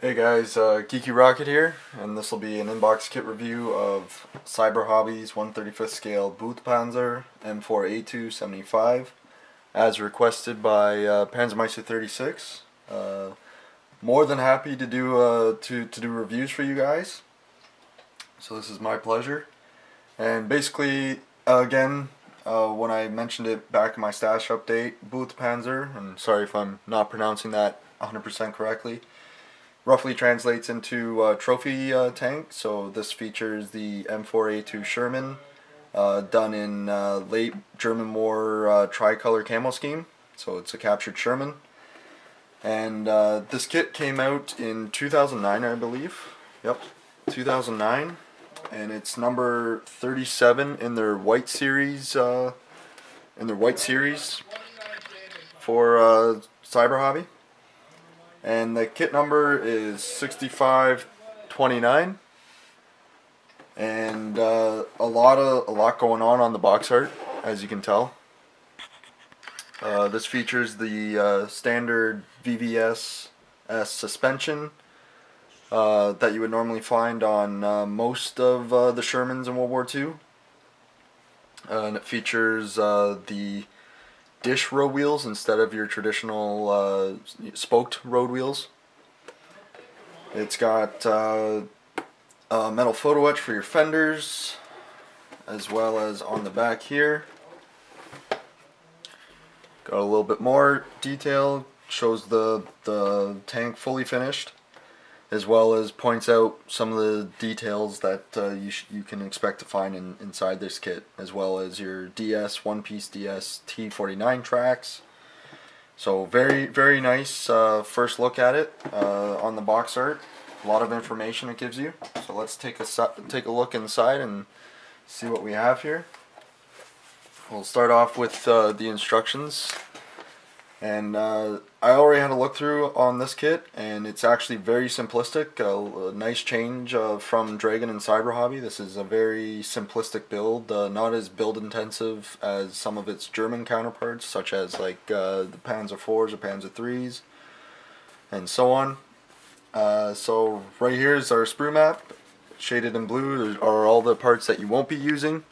Hey guys, Geeky Rocket here, and this will be an inbox kit review of Cyberhobby's 1/35th scale Beutepanzer M4A2 75, as requested by Panzermeister 36. More than happy to do reviews for you guys, so this is my pleasure. And basically, again, when I mentioned it back in my stash update, Beutepanzer, and sorry if I'm not pronouncing that 100% correctly, roughly translates into trophy tank. So this features the M4A2 Sherman, done in late German War tricolor camo scheme. So it's a captured Sherman. And this kit came out in 2009, I believe. Yep, 2009. And it's number 37 in their white series. For Cyberhobby. And the kit number is 6529, and a lot going on the box art, as you can tell. This features the standard VVS suspension that you would normally find on most of the Shermans in World War II, and it features the dish road wheels instead of your traditional spoked road wheels. It's got a metal photo etch for your fenders, as well as on the back here. Got a little bit more detail, shows the tank fully finished, as well as points out some of the details that you can expect to find inside this kit, as well as your DS, one-piece DS T49 tracks. So very nice first look at it on the box art. A lot of information it gives you. So let's take a look inside and see what we have here. We'll start off with the instructions. And I already had a look through on this kit, and it's actually very simplistic. A nice change from Dragon and Cyberhobby. This is a very simplistic build, not as build intensive as some of its German counterparts, such as like the Panzer IVs or Panzer IIIs, and so on. So right here is our sprue map. Shaded in blue are all the parts that you won't be using.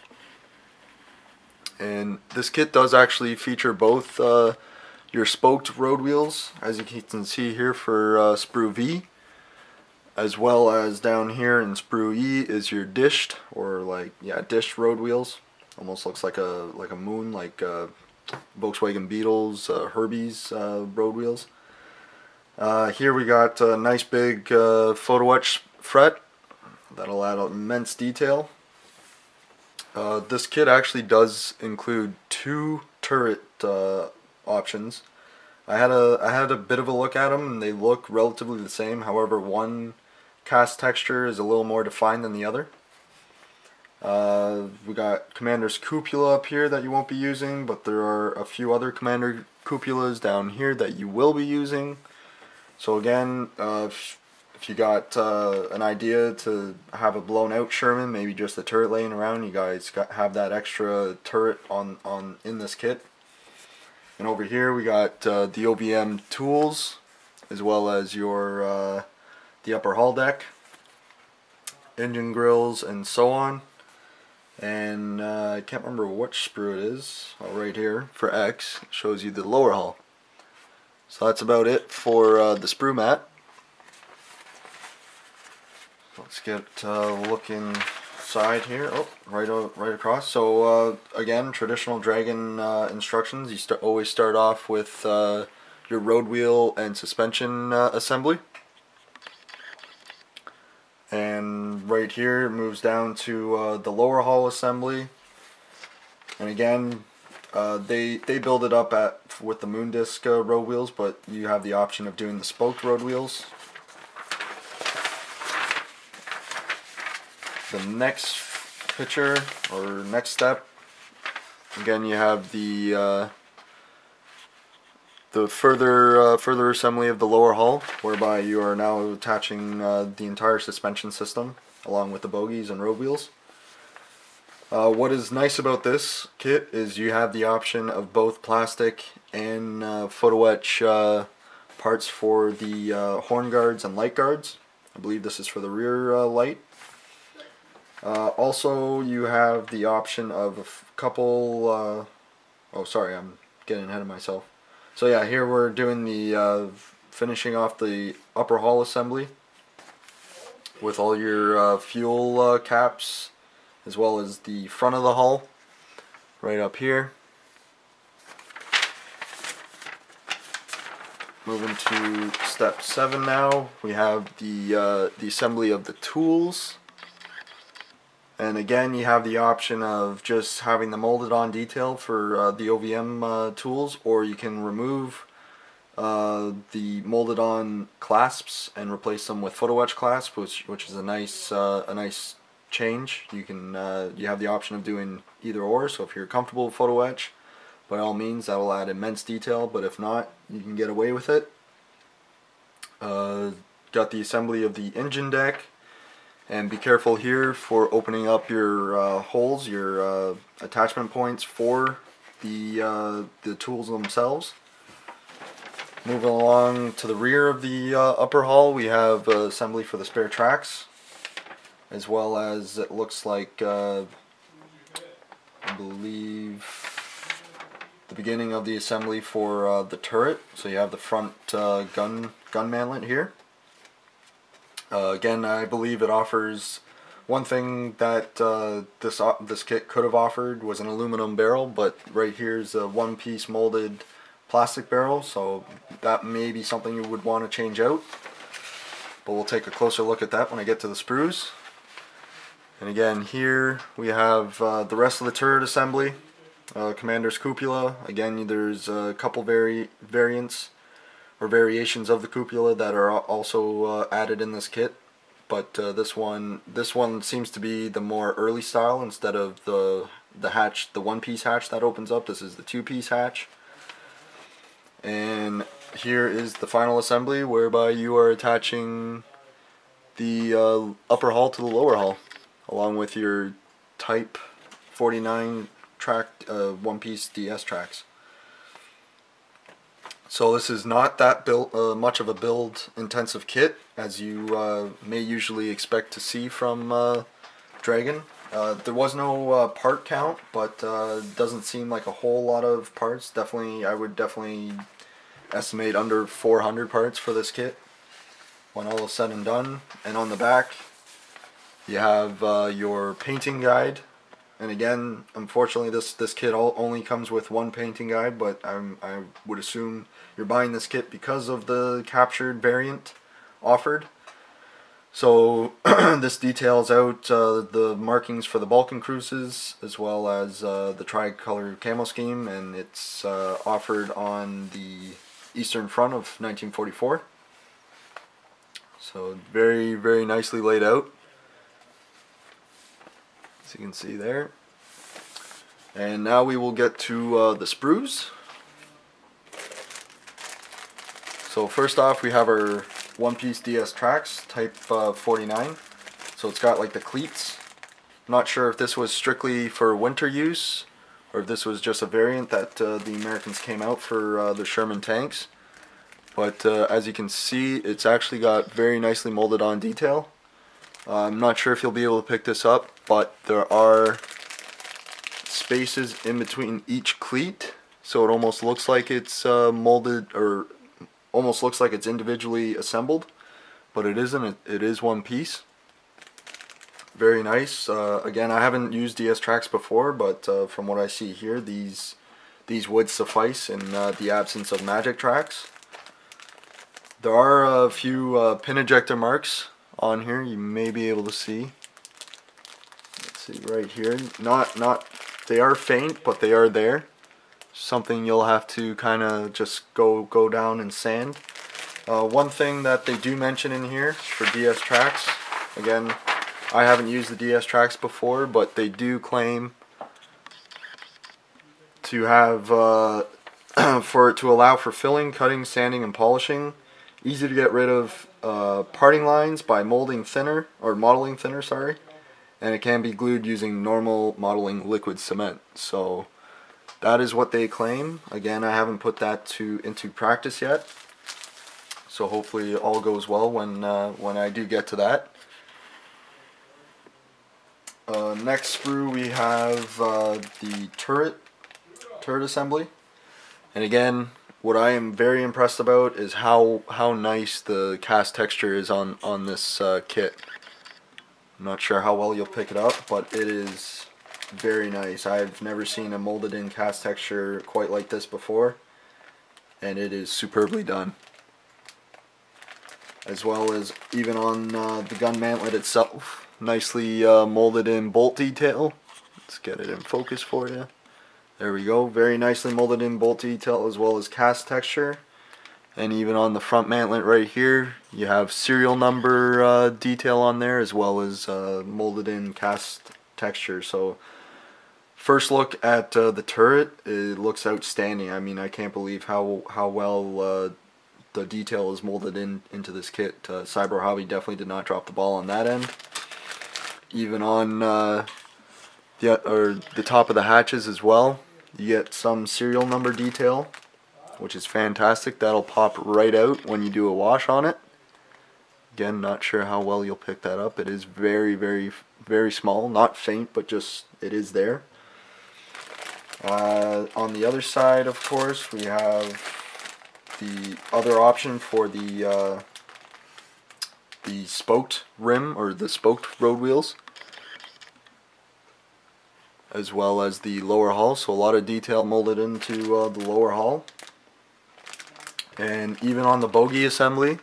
And this kit does actually feature both your spoked road wheels, as you can see here for Sprue V, as well as down here in Sprue E is your dished, or dished road wheels. Almost looks like a moon, like Volkswagen Beetles, Herbie's road wheels. Here we got a nice big photo etch fret that'll add immense detail. This kit actually does include two turret options. I had a bit of a look at them, and they look relatively the same. However, one cast texture is a little more defined than the other. We got Commander's cupola up here that you won't be using, but there are a few other Commander cupolas down here that you will be using. So again, if you got an idea to have a blown out Sherman, maybe just a turret laying around, you guys have that extra turret in this kit. And over here we got the OBM tools, as well as your the upper hull deck, engine grills, and so on. And I can't remember which sprue it is. Oh, right here for X, it shows you the lower hull. So that's about it for the sprue mat. Let's get looking side here. Oh, right across. So again, traditional Dragon instructions. You always start off with your road wheel and suspension assembly, and right here it moves down to the lower hull assembly. And again, they build it up with the moon disc road wheels, but you have the option of doing the spoked road wheels. The next picture, or next step, again you have the further assembly of the lower hull, whereby you are now attaching the entire suspension system along with the bogies and road wheels. What is nice about this kit is you have the option of both plastic and photo etch parts for the horn guards and light guards. I believe this is for the rear light. Also, you have the option of a couple, oh sorry, I'm getting ahead of myself. So yeah, here we're doing the finishing off the upper hull assembly with all your fuel caps, as well as the front of the hull right up here. Moving to step 7 now, we have the assembly of the tools. And again, you have the option of just having the molded on detail for the OVM tools, or you can remove the molded on clasps and replace them with photo etch clasps, which is a nice change. You can you have the option of doing either or. So if you're comfortable with photo etch, by all means, that will add immense detail. But if not, you can get away with it. Got the assembly of the engine deck. And be careful here for opening up your holes, your attachment points for the tools themselves. Moving along to the rear of the upper hull, we have assembly for the spare tracks, as well as it looks like I believe the beginning of the assembly for the turret. So you have the front gun manlet here. Again, I believe it offers one thing that this kit could have offered was an aluminum barrel, but right here is a one-piece molded plastic barrel, so that may be something you would want to change out. But we'll take a closer look at that when I get to the sprues. And again, here we have the rest of the turret assembly, Commander's cupola. Again, there's a couple variants or variations of the cupola that are also added in this kit, but this one seems to be the more early style. Instead of the hatch, the one-piece hatch that opens up, this is the two-piece hatch. And here is the final assembly, whereby you are attaching the upper hull to the lower hull, along with your Type 49 track one-piece DS tracks. So this is not that much of a build-intensive kit as you may usually expect to see from Dragon. There was no part count, but it doesn't seem like a whole lot of parts. I would definitely estimate under 400 parts for this kit when all is said and done. And on the back, you have your painting guide. And again, unfortunately, this kit only comes with one painting guide, but I would assume you're buying this kit because of the captured variant offered. So this details out the markings for the Balkan cruises, as well as the tricolor camo scheme, and it's offered on the Eastern Front of 1944. So very, very nicely laid out, as you can see there. And now we will get to the sprues. So first off, we have our one-piece DS tracks, Type 49. So it's got like the cleats. Not sure if this was strictly for winter use, or if this was just a variant that the Americans came out for the Sherman tanks. But as you can see, it's actually got very nicely molded on detail. I'm not sure if you'll be able to pick this up, but there are spaces in between each cleat, so it almost looks like it's molded, or almost looks like it's individually assembled, but it isn't. It is one piece. Very nice. Again, I haven't used DS tracks before, but from what I see here, these would suffice in the absence of magic tracks. There are a few pin ejector marks on here. You may be able to see. Let's see right here. They are faint, but they are there. Something you'll have to kind of just go down and sand. One thing that they do mention in here for DS tracks, again, I haven't used the DS tracks before, but they do claim to have to allow for filling, cutting, sanding, and polishing. Easy to get rid of parting lines by modeling thinner, sorry, and it can be glued using normal modeling liquid cement. So that is what they claim. Again, I haven't put that into practice yet. so hopefully all goes well when I do get to that. Next sprue we have the turret assembly, and again, what I am very impressed about is how nice the cast texture is on this kit. I'm not sure how well you'll pick it up, but it is very nice. I've never seen a molded in cast texture quite like this before, and it is superbly done. As well as even on the gun mantlet itself, nicely molded in bolt detail. Let's get it in focus for you. There we go, very nicely molded in bolt detail as well as cast texture. And even on the front mantlet right here, you have serial number detail on there as well as molded in cast texture. So first look at the turret, it looks outstanding. I mean, I can't believe how well the detail is molded into this kit. Cyberhobby definitely did not drop the ball on that end. Even on the top of the hatches as well, you get some serial number detail, which is fantastic. That'll pop right out when you do a wash on it. Again, not sure how well you'll pick that up. It is very, very, very small, not faint, but just it is there. On the other side, of course, we have the other option for the spoked rim, or the spoked road wheels, as well as the lower hull. So a lot of detail molded into the lower hull. And even on the bogie assembly,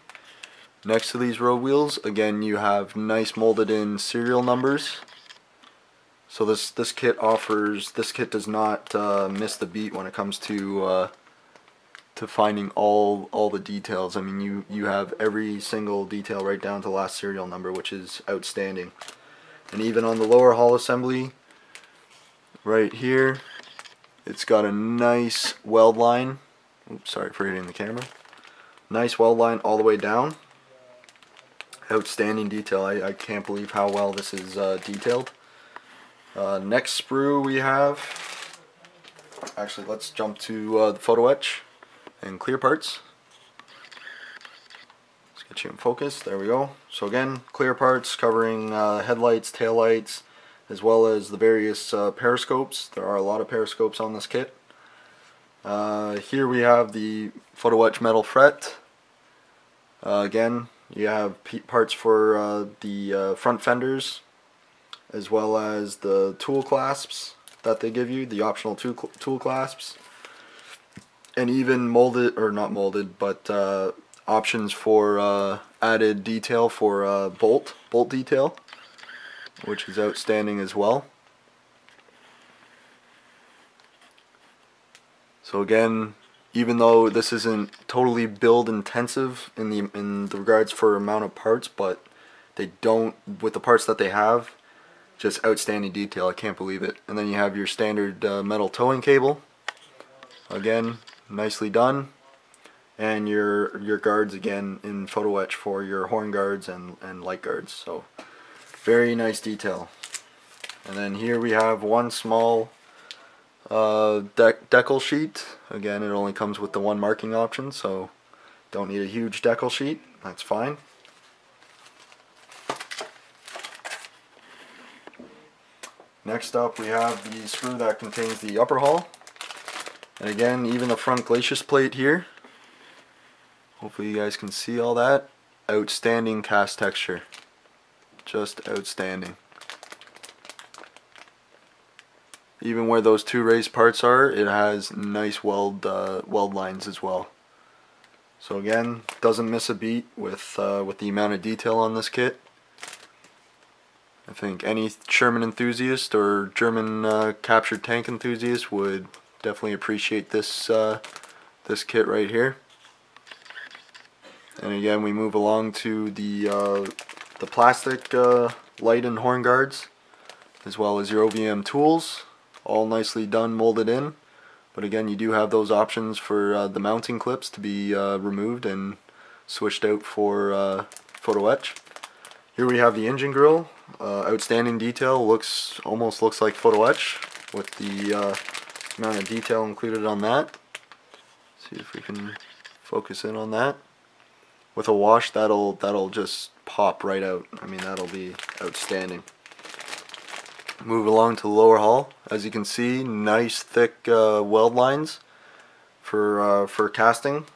next to these road wheels, again you have nice molded in serial numbers. So this kit does not miss the beat when it comes to finding all the details. I mean, you have every single detail right down to the last serial number, which is outstanding. And even on the lower hull assembly, right here, it's got a nice weld line. Oops, sorry for hitting the camera. Nice weld line all the way down. Outstanding detail. I can't believe how well this is detailed. Next sprue we have, actually let's jump to the photo etch and clear parts. Let's get you in focus. There we go. So again, clear parts covering headlights, taillights, as well as the various periscopes. There are a lot of periscopes on this kit. Here we have the photo etch metal fret. Again, you have parts for the front fenders, as well as the tool clasps that they give you, the optional tool clasps, and even molded, or not molded, but options for added detail for bolt detail, which is outstanding as well. So again, even though this isn't totally build intensive in the regards for amount of parts, but they don't, with the parts that they have, just outstanding detail. I can't believe it. And then you have your standard metal towing cable. Again, nicely done. And your guards again in photo etch for your horn guards and light guards. So very nice detail. And then here we have one small decal sheet. Again, it only comes with the one marking option, so don't need a huge decal sheet. That's fine. Next up we have the sprue that contains the upper hull. And again, even the front glacis plate here. Hopefully you guys can see all that. Outstanding cast texture. Just outstanding. Even where those two raised parts are, it has nice weld lines as well. So again, doesn't miss a beat with the amount of detail on this kit. I think any Sherman enthusiast or German captured tank enthusiast would definitely appreciate this this kit right here. And again, we move along to the plastic light and horn guards, as well as your OVM tools, all nicely done, molded in. But again, you do have those options for the mounting clips to be removed and switched out for photo etch. Here we have the engine grill. Outstanding detail. Almost looks like photo etch with the amount of detail included on that. See if we can focus in on that. with a wash, that'll just pop right out. I mean, that'll be outstanding. Move along to the lower hull. As you can see, nice thick weld lines for casting,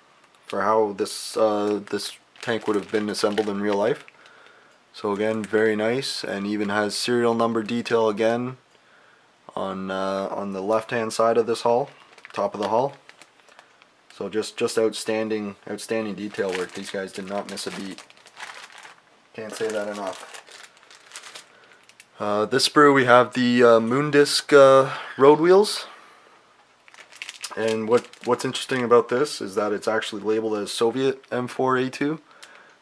for how this this tank would have been assembled in real life. So again, very nice, and even has serial number detail again on the left hand side of this hull, top of the hull. So just outstanding detail work. These guys did not miss a beat. Can't say that enough. This sprue, we have the moon disc road wheels, and what's interesting about this is that it's actually labeled as Soviet M4A2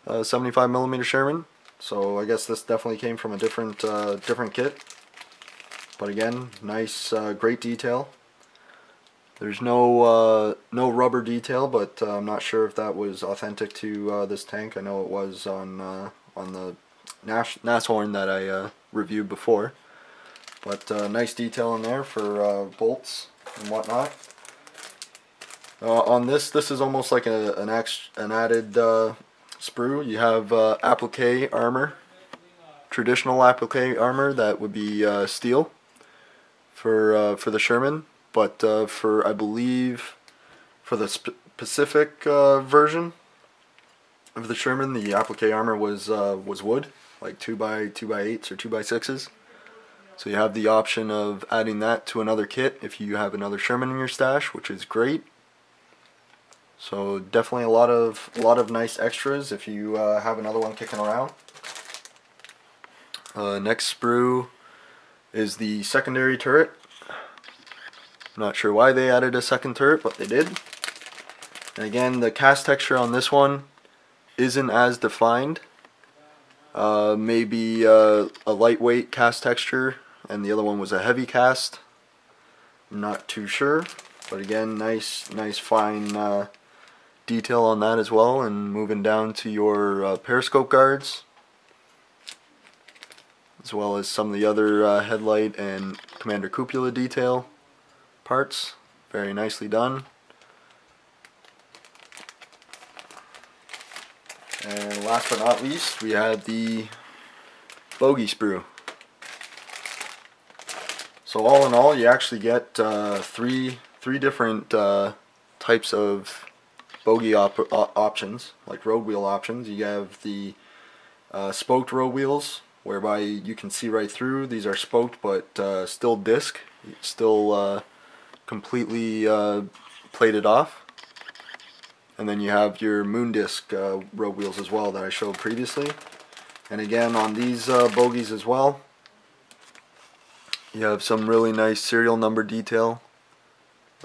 75mm Sherman. So I guess this definitely came from a different kit. But again, nice, great detail. There's no rubber detail, but I'm not sure if that was authentic to this tank. I know it was on the Nashorn that I reviewed before. But nice detail in there for bolts and whatnot. On this is almost like an added sprue. You have applique armor, traditional applique armor that would be steel for the Sherman. But for, I believe, for the Pacific version of the Sherman, the applique armor was wood, like 2x8s or 2x6s. So you have the option of adding that to another kit if you have another Sherman in your stash, which is great. So definitely a lot of nice extras if you have another one kicking around. Next sprue is the secondary turret. Not sure why they added a second turret, but they did. And again, the cast texture on this one isn't as defined. Maybe a lightweight cast texture, and the other one was a heavy cast. I'm not too sure, but again, nice fine detail on that as well. And moving down to your periscope guards, as well as some of the other headlight and commander cupola detail parts, very nicely done. And last but not least, we have the bogey sprue. So all in all, you actually get three different types of bogey options, like road wheel options. You have the spoked road wheels, whereby you can see right through. These are spoked, but still disc, still completely plated off. And then you have your moon disc road wheels as well that I showed previously. And again, on these bogies as well, you have some really nice serial number detail.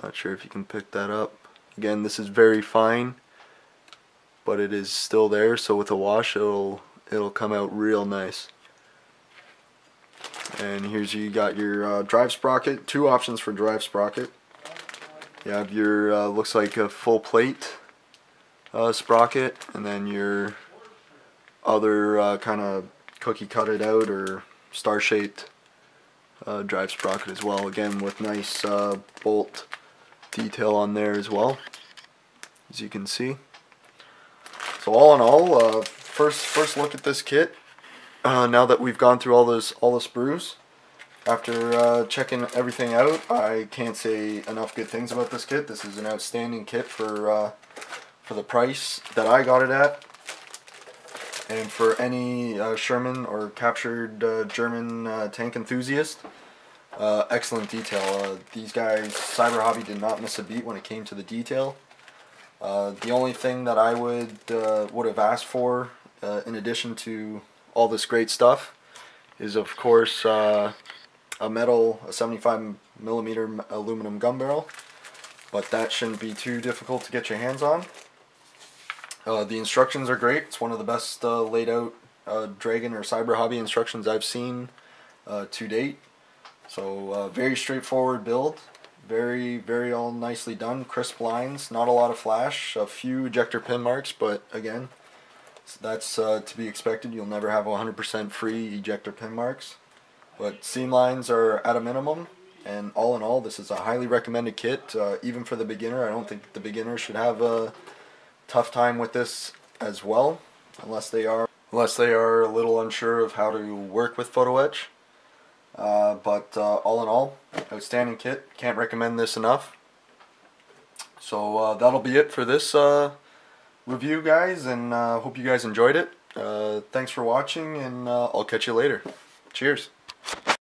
Not sure if you can pick that up. Again, this is very fine, but it is still there, so with a wash it'll come out real nice. And here's, you got your drive sprocket, two options for drive sprocket. You have your looks like a full plate sprocket, and then your other kind of cookie cut it out or star shaped drive sprocket as well, again with nice bolt detail on there as well, as you can see. So all in all, first look at this kit. Now that we've gone through all the sprues, after checking everything out, I can't say enough good things about this kit. This is an outstanding kit for the price that I got it at, and for any Sherman or captured German tank enthusiast. Excellent detail. These guys, Cyberhobby, did not miss a beat when it came to the detail. The only thing that I would have asked for, in addition to all this great stuff, is of course a 75mm aluminum gun barrel, but that shouldn't be too difficult to get your hands on. The instructions are great. It's one of the best laid out Dragon or Cyberhobby instructions I've seen to date. So very straightforward build, very all nicely done, crisp lines, not a lot of flash, a few ejector pin marks, but again, that's to be expected. You'll never have 100% free ejector pin marks, but seam lines are at a minimum. And all in all, this is a highly recommended kit, even for the beginner. I don't think the beginner should have a tough time with this as well, unless they are a little unsure of how to work with photo etch. But all in all, outstanding kit. Can't recommend this enough. So that'll be it for this review, guys, and hope you guys enjoyed it. Thanks for watching, and I'll catch you later. Cheers.